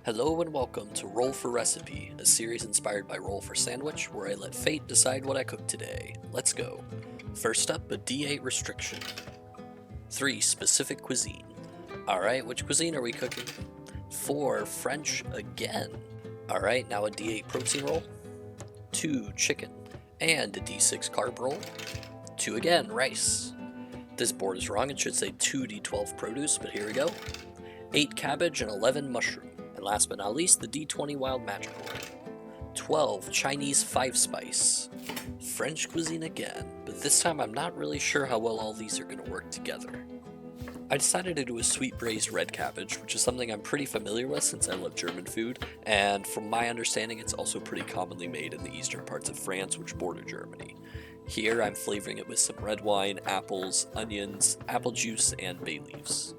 Hello and welcome to Roll for Recipe, a series inspired by Roll for Sandwich, where I let fate decide what I cook today. Let's go. First up, a D8 restriction. 3. Specific cuisine. Alright, which cuisine are we cooking? 4. French again. Alright, now a D8 protein roll. 2. Chicken. And a D6 carb roll. 2 again, rice. This board is wrong, it should say 2 D12 produce, but here we go. 8 cabbage and 11 mushroom. And last but not least, the D20 Wild Magic Roll. 12 Chinese 5-spice. French cuisine again, but this time I'm not really sure how well all these are going to work together. I decided to do a sweet braised red cabbage, which is something I'm pretty familiar with since I love German food, and from my understanding it's also pretty commonly made in the eastern parts of France, which border Germany. Here I'm flavoring it with some red wine, apples, onions, apple juice, and bay leaves.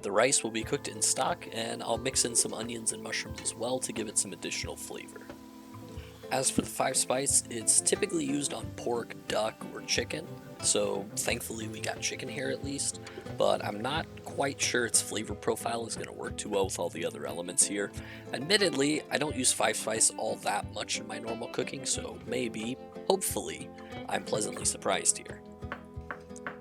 The rice will be cooked in stock, and I'll mix in some onions and mushrooms as well to give it some additional flavor. As for the 5-spice, it's typically used on pork, duck, or chicken, so thankfully we got chicken here at least, but I'm not quite sure its flavor profile is going to work too well with all the other elements here. Admittedly, I don't use 5-spice all that much in my normal cooking, so maybe, hopefully, I'm pleasantly surprised here.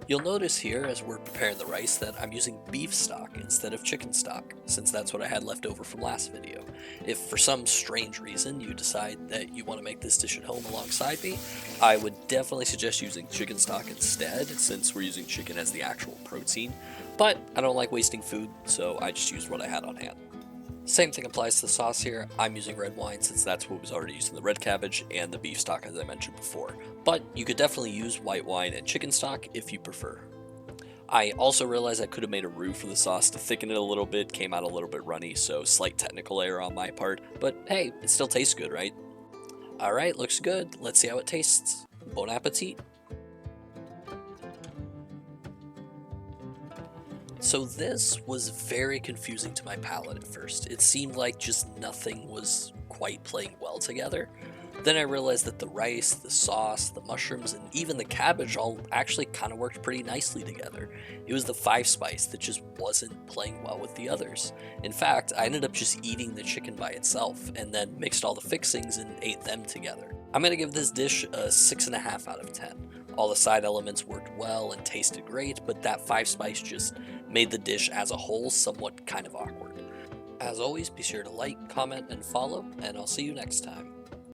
You'll notice here as we're preparing the rice that I'm using beef stock instead of chicken stock, since that's what I had left over from last video. If for some strange reason you decide that you want to make this dish at home alongside me, I would definitely suggest using chicken stock instead, since we're using chicken as the actual protein, but I don't like wasting food, so I just used what I had on hand. Same thing applies to the sauce here. I'm using red wine since that's what was already used in the red cabbage and the beef stock as I mentioned before, but you could definitely use white wine and chicken stock if you prefer. I also realized I could have made a roux for the sauce to thicken it a little bit, came out a little bit runny, so slight technical error on my part, but hey, it still tastes good, right? Alright, looks good. Let's see how it tastes. Bon appetit! So this was very confusing to my palate at first. It seemed like just nothing was quite playing well together. Then I realized that the rice, the sauce, the mushrooms, and even the cabbage all actually kind of worked pretty nicely together. It was the 5-spice that just wasn't playing well with the others. In fact, I ended up just eating the chicken by itself and then mixed all the fixings and ate them together. I'm going to give this dish a 6.5 out of 10. All the side elements worked well and tasted great, but that 5-spice just made the dish as a whole somewhat kind of awkward. As always, be sure to like, comment, and follow, and I'll see you next time.